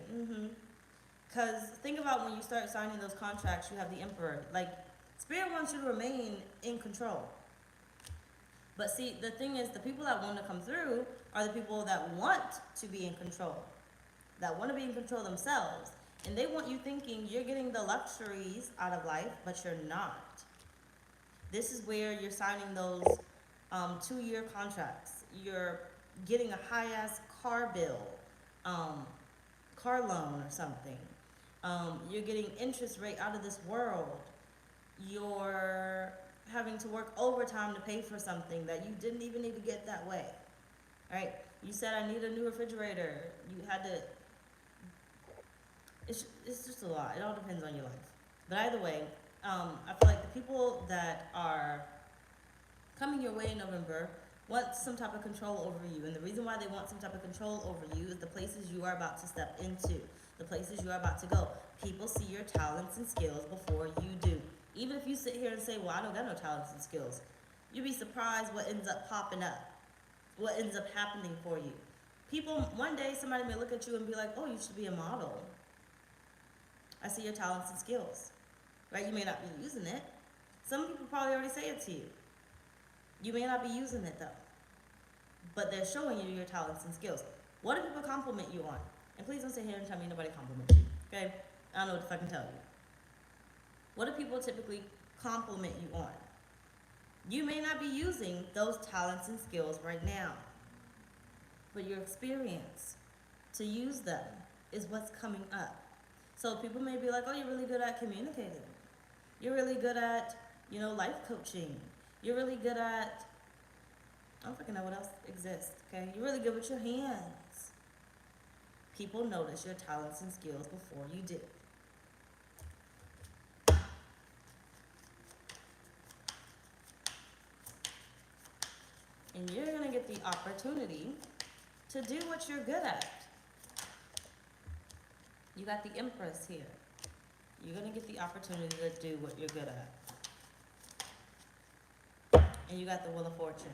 Because think about when you start signing those contracts, you have the Emperor. Like, Spirit wants you to remain in control. But see, the thing is, the people that want to come through are the people that want to be in control, that want to be in control themselves. And they want you thinking you're getting the luxuries out of life, but you're not. This is where you're signing those 2-year contracts. You're getting a high-ass car bill, car loan or something. You're getting interest rate out of this world. You're having to work overtime to pay for something that you didn't even need to get that way, right? You said, I need a new refrigerator. You had to, it's just a lot. It all depends on your life. But either way, I feel like the people that are coming your way in November want some type of control over you. And the reason why they want some type of control over you is the places you are about to step into, the places you are about to go. People see your talents and skills before you do. Even if you sit here and say, well, I don't got no talents and skills, you'd be surprised what ends up popping up, what ends up happening for you. People, one day somebody may look at you and be like, oh, you should be a model. I see your talents and skills, right? You may not be using it. Some people probably already say it to you. You may not be using it though, but they're showing you your talents and skills. What do people compliment you on? And please don't sit here and tell me nobody compliments you, okay? I don't know what the fuck I can tell you. What do people typically compliment you on? You may not be using those talents and skills right now, but your experience to use them is what's coming up. So people may be like, oh, you're really good at communicating. You're really good at, life coaching. You're really good at, I don't fucking know what else exists, okay? You're really good with your hands. People notice your talents and skills before you do. And you're going to get the opportunity to do what you're good at. You got the Empress here. You're going to get the opportunity to do what you're good at. And you got the Wheel of Fortune.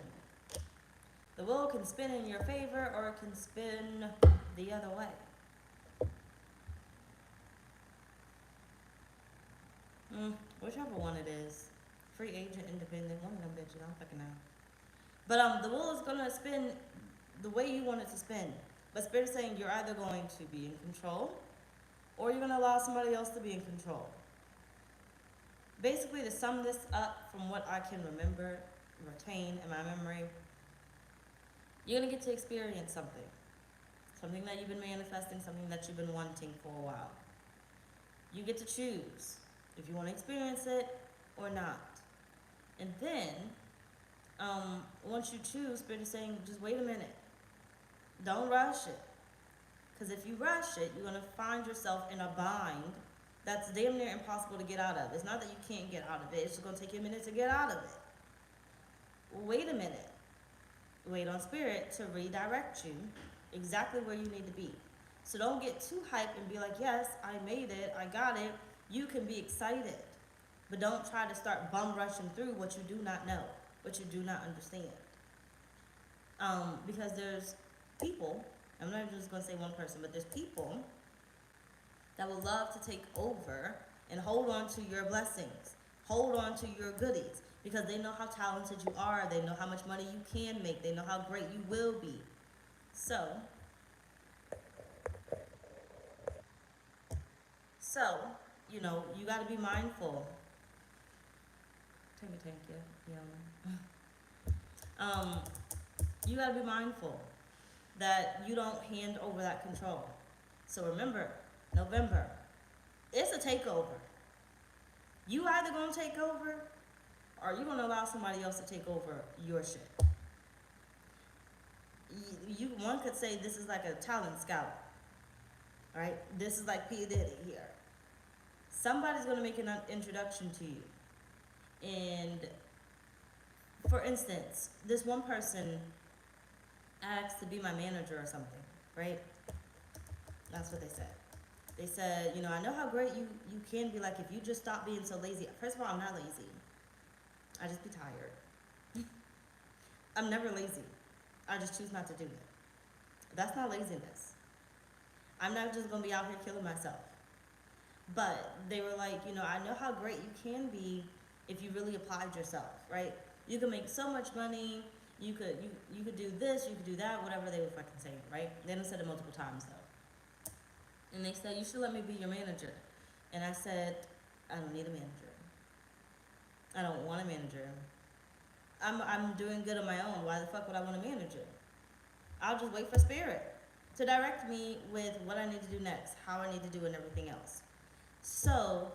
The wheel can spin in your favor or it can spin the other way. Whichever one it is. Free agent, independent, one of them bitches, I don't fucking know. But the wheel is going to spin the way you want it to spin. But Spirit is saying you're either going to be in control or you're going to allow somebody else to be in control. Basically, to sum this up from what I can remember, retain in my memory, you're going to get to experience something. Something that you've been manifesting, something that you've been wanting for a while. You get to choose if you want to experience it or not. And then, once you choose, Spirit is saying, just wait a minute. Don't rush it. Because if you rush it, you're going to find yourself in a bind that's damn near impossible to get out of. It's not that you can't get out of it. It's just going to take you a minute to get out of it. Wait a minute. Wait on Spirit to redirect you exactly where you need to be. So don't get too hyped and be like, yes, I made it. I got it. You can be excited. But don't try to start bum rushing through what you do not know, what you do not understand. Because there's people, I'm not just going to say one person, but there's people that would love to take over and hold on to your blessings, hold on to your goodies, because they know how talented you are, they know how much money you can make, they know how great you will be. So, you got to be mindful. Thank you. You got to be mindful that you don't hand over that control. So remember, November, it's a takeover. You either going to take over or you're going to allow somebody else to take over your shit. One could say this is like a talent scout, right? This is like P. Diddy here. Somebody's going to make an introduction to you. And for instance, this one person asked to be my manager or something, right? That's what they said. They said, I know how great you can be, like, if you just stop being so lazy. First of all, I'm not lazy. I just be tired. I'm never lazy. I just choose not to do it. That's not laziness. I'm not just going to be out here killing myself. But they were like, I know how great you can be if you really applied yourself, right? You could make so much money. You could do this, you could do that, whatever they were fucking saying, right? They done said it multiple times though. And they said, you should let me be your manager. And I said, I don't need a manager. I don't want a manager. I'm doing good on my own. Why the fuck would I want a manager? I'll just wait for spirit to direct me with what I need to do next, how I need to do it, and everything else. So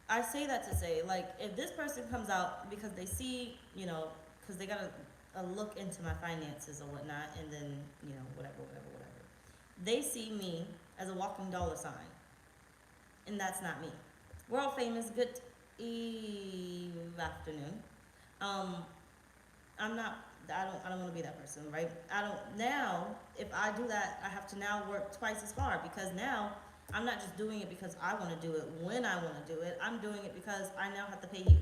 I say that to say, like, if this person comes out because they see, you know, because they got a look into my finances or whatnot, and then, you know, whatever. They see me as a walking dollar sign, and that's not me. World famous, good afternoon. I'm not, I don't want to be that person, right? Now, if I do that, I have to now work twice as hard, because now I'm not just doing it because I want to do it when I want to do it. I'm doing it because I now have to pay you.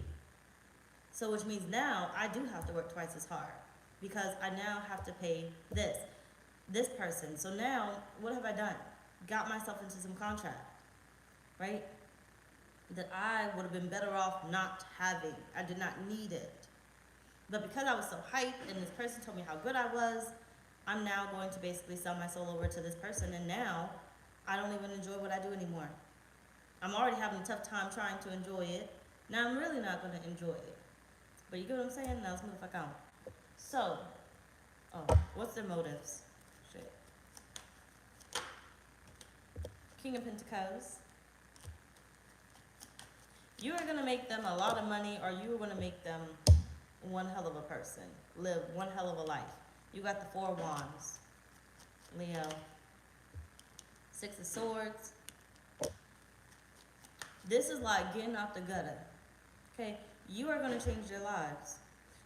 So which means now I do have to work twice as hard, because I now have to pay this person. So now, what have I done? Got myself into some contract, right? That I would have been better off not having. I did not need it. But because I was so hyped and this person told me how good I was, I'm now going to basically sell my soul over to this person, and now I don't even enjoy what I do anymore. I'm already having a tough time trying to enjoy it. Now I'm really not going to enjoy it. But you get what I'm saying? Now let's move the fuck on. So, what's their motives? Shit. King of Pentacles. You are going to make them a lot of money, or you are going to make them one hell of a person. Live one hell of a life. You got the 4 wands. Leo. 6 of swords. This is like getting out the gutter. Okay? You are going to change your lives.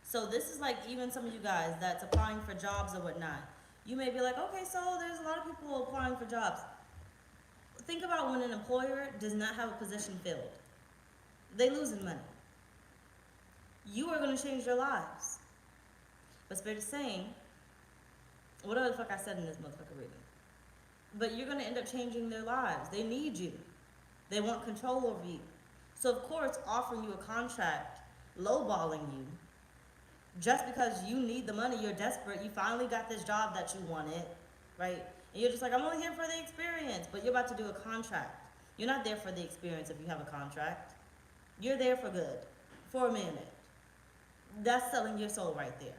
So this is like even some of you guys that's applying for jobs or whatnot. You may be like, okay, so there's a lot of people applying for jobs. Think about when an employer does not have a position filled. They losing money. You are going to change your lives. But Spirit is saying, whatever the fuck I said in this motherfucker reading. But you're going to end up changing their lives. They need you. They want control over you. So, of course, offering you a contract, lowballing you, just because you need the money, you're desperate, you finally got this job that you wanted, right? And you're just like, I'm only here for the experience, but you're about to do a contract. You're not there for the experience if you have a contract. You're there for good, for a minute. That's selling your soul right there.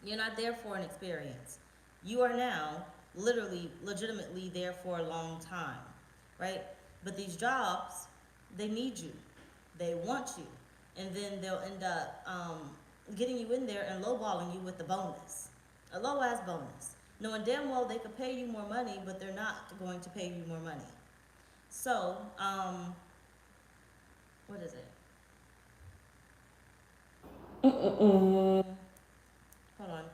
You're not there for an experience. You are now literally, legitimately there for a long time, right? But these jobs, they need you. They want you. And then they'll end up getting you in there and lowballing you with the bonus. A low-ass bonus. Knowing damn well they could pay you more money, but they're not going to pay you more money. So, what is it? Hold on.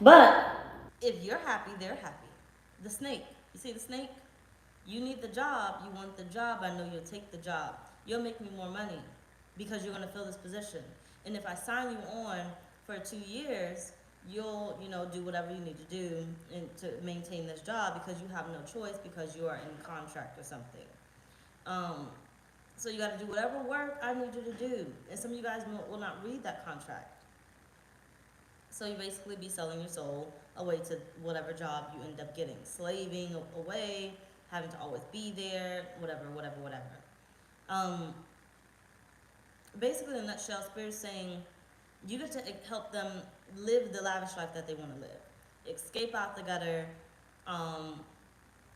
But if you're happy, they're happy. The snake. You see the snake? You need the job. You want the job. I know you'll take the job. You'll make me more money because you're going to fill this position. And if I sign you on for 2 years, you'll, do whatever you need to do to maintain this job because you have no choice because you are in contract or something. So you got to do whatever work I need you to do. And some of you guys will not read that contract. So you basically be selling your soul away to whatever job you end up getting. Slaving away, having to always be there, whatever. Basically, in a nutshell, Spirit's saying you get to help them live the lavish life that they want to live. Escape out the gutter,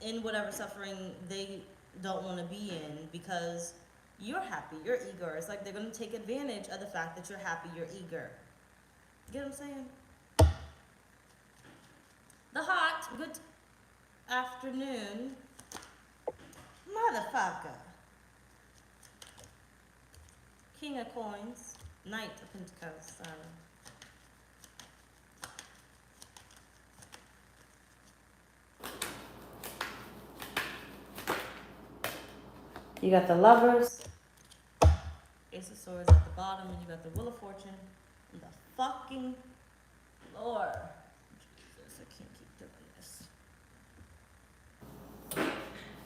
in whatever suffering they don't want to be in because you're happy, you're eager. It's like they're going to take advantage of the fact that you're happy, you're eager. You get what I'm saying? The hot, good afternoon, motherfucker. King of coins, Knight of Pentacles, sorry. You got the Lovers, Ace of Swords at the bottom, and you got the Wheel of Fortune, and the fucking Lord. Jesus, I can't keep doing this.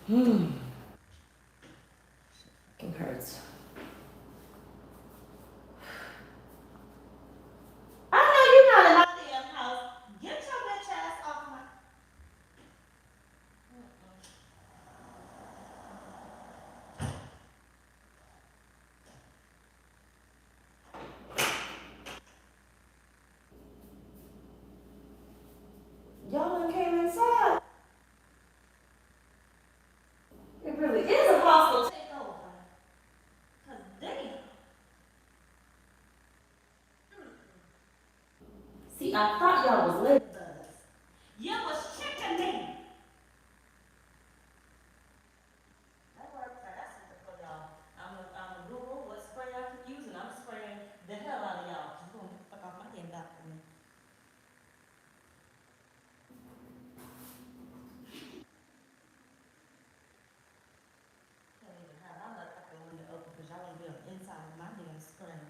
Fucking hurts. I know you're not in my damn house. Get your bitch ass off my. Y'all done came inside. It really is a hostile takeover. Cause damn. See, I thought y'all was lit. You was tricking me. That works. I got something for y'all. I'm a Google what spray I can use, and I'm spraying the hell out of y'all. Just gonna fuck off my damn balcony. Can't even have. I'm not fucking window open because y'all wanna be on the inside of my damn screen.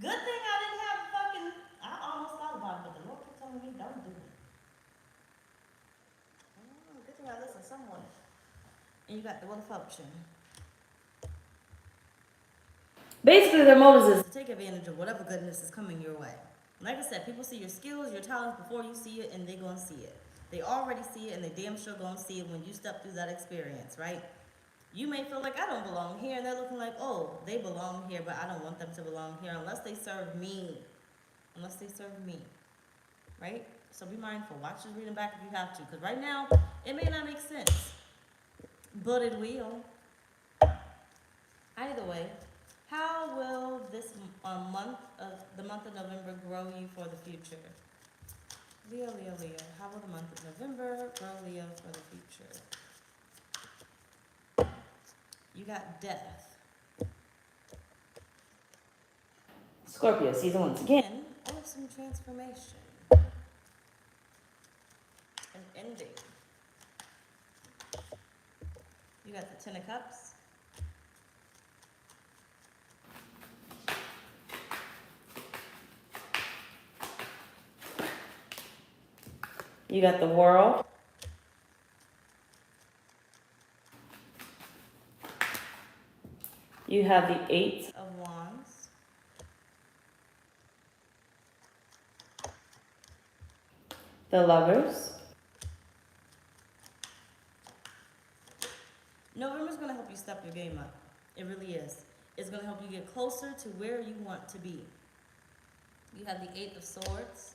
Good thing I didn't have fucking. I almost thought about it, but the Lord kept telling me don't do it. Good thing I listened to someone. And you got the will function. Basically, their motives is to take advantage of whatever goodness is coming your way. Like I said, people see your skills, your talents before you see it, and they gonna see it. They already see it, and they damn sure gonna see it when you step through that experience, right? You may feel like I don't belong here, and they're looking like, oh, they belong here, but I don't want them to belong here unless they serve me. Unless they serve me, right? So be mindful. Watch this reading back if you have to, because right now it may not make sense, but it will. Either way, how will this month of November grow you for the future? Leo, Leo, Leo. How will the month of November grow Leo for the future? You got death. Scorpio season once again. Oh, some transformation. An ending. You got the Ten of Cups. You got the World. You have the Eight of Wands. The Lovers. November's going to help you step your game up. It really is. It's going to help you get closer to where you want to be. You have the Eight of Swords.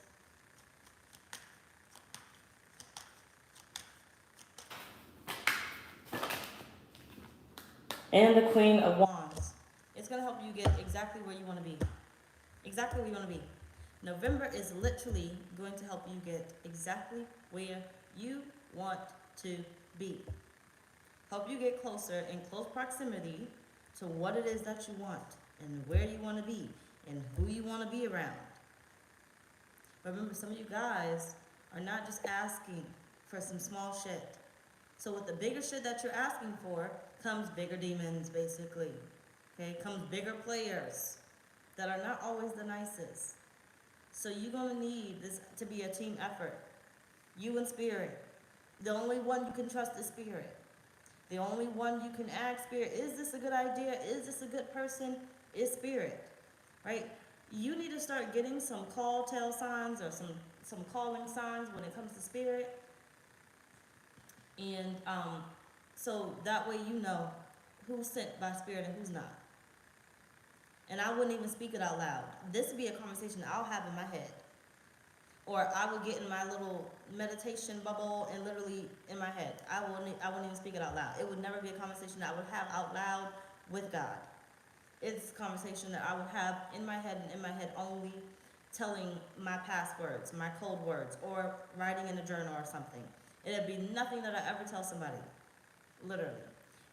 And the Queen of Wands. It's going to help you get exactly where you want to be. Exactly where you want to be. November is literally going to help you get exactly where you want to be. Help you get closer in close proximity to what it is that you want and where you want to be and who you want to be around. Remember, some of you guys are not just asking for some small shit. So with the bigger shit that you're asking for comes bigger demons, basically. Okay, comes bigger players that are not always the nicest. So you're going to need this to be a team effort. You and Spirit. The only one you can trust is Spirit. The only one you can ask Spirit, is this a good idea? Is this a good person? Is Spirit, right? You need to start getting some tell signs or some calling signs when it comes to Spirit. And so that way you know who's sent by Spirit and who's not. And I wouldn't even speak it out loud. This would be a conversation I'll have in my head. Or I would get in my little meditation bubble and literally in my head. I wouldn't even speak it out loud. It would never be a conversation that I would have out loud with God. It's a conversation that I would have in my head and in my head only, telling my passwords, my code words, or writing in a journal or something. It'd be nothing that I ever tell somebody, literally.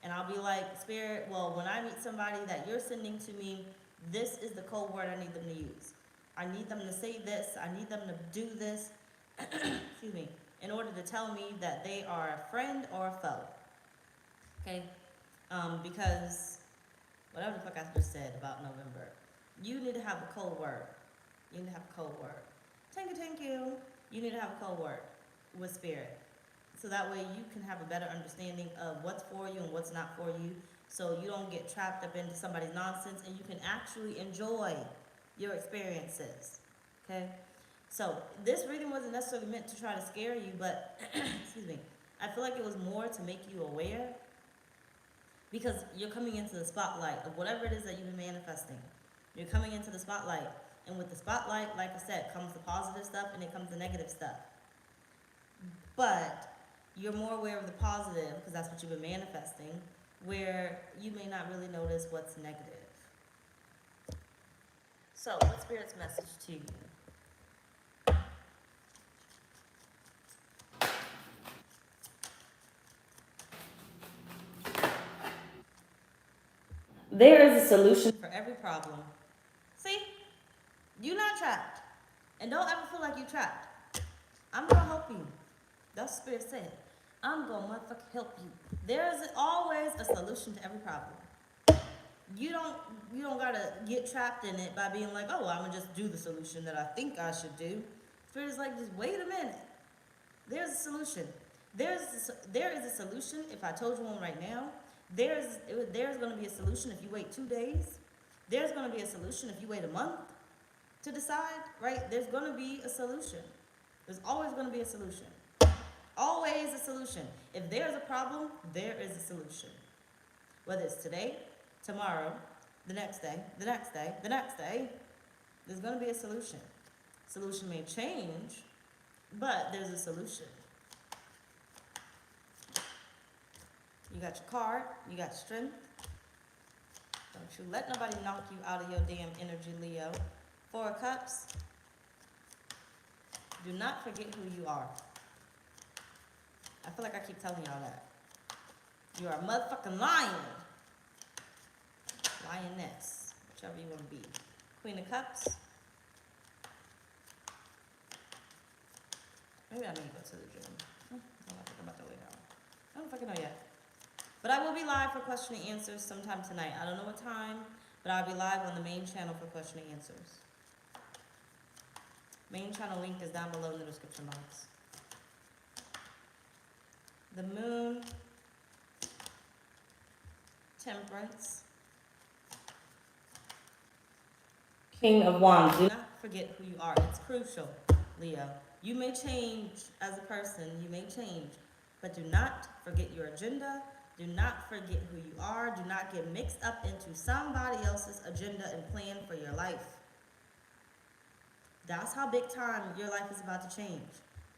And I'll be like, Spirit, well, when I meet somebody that you're sending to me, this is the code word I need them to use. I need them to say this. I need them to do this, excuse me, in order to tell me that they are a friend or a foe. Okay? Because whatever the fuck I just said about November, you need to have a code word. You need to have a code word. Thank you. You need to have a code word with Spirit. So that way you can have a better understanding of what's for you and what's not for you. So you don't get trapped up into somebody's nonsense and you can actually enjoy your experiences. Okay? So this reading wasn't necessarily meant to try to scare you, but excuse me, I feel like it was more to make you aware, because you're coming into the spotlight of whatever it is that you've been manifesting. You're coming into the spotlight, and with the spotlight, like I said, comes the positive stuff and it comes the negative stuff. But you're more aware of the positive because that's what you've been manifesting, where you may not really notice what's negative. So, what's Spirit's message to you? There is a solution for every problem. See? You're not trapped. And don't ever feel like you're trapped. I'm going to help you. That's what Spirit said. I'm going to motherfucking help you. There is always a solution to every problem. You don't got to get trapped in it by being like, oh, I'm going to just do the solution that I think I should do. Spirit is like, just wait a minute. There's a solution. There is a solution. If I told you one right now, there's going to be a solution if you wait 2 days. There's going to be a solution if you wait a month to decide, right? There's going to be a solution. There's always going to be a solution. Always a solution. If there's a problem, there is a solution. Whether it's today, tomorrow, the next day, the next day, the next day, there's going to be a solution. Solution may change, but there's a solution. You got your card, you got strength. Don't you let nobody knock you out of your damn energy, Leo. 4 of Cups. Do not forget who you are. I feel like I keep telling y'all that. You are a motherfucking lion. Lioness. Whichever you want to be. Queen of Cups. Maybe I need to go to the gym. I don't think I'm about to lay down. I don't fucking know yet. But I will be live for question and answers sometime tonight. I don't know what time, but I'll be live on the main channel for question and answers. Main channel link is down below in the description box. The Moon, Temperance, King of Wands. Do not forget who you are. It's crucial, Leo. You may change as a person, you may change, but do not forget your agenda. Do not forget who you are. Do not get mixed up into somebody else's agenda and plan for your life. That's how big time your life is about to change.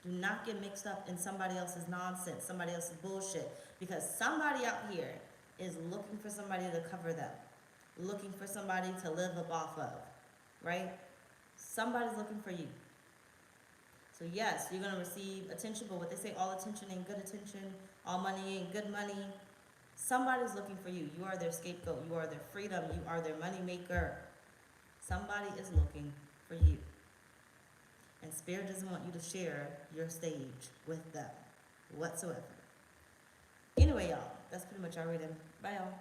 Do not get mixed up in somebody else's nonsense, somebody else's bullshit, because somebody out here is looking for somebody to cover them, looking for somebody to live up off of, right? Somebody's looking for you. So yes, you're going to receive attention, but what they say, all attention ain't good attention, all money ain't good money. Somebody's looking for you. You are their scapegoat. You are their freedom. You are their money maker. Somebody is looking for you. And Spirit doesn't want you to share your stage with them whatsoever. Anyway, y'all, that's pretty much our reading. Bye, y'all.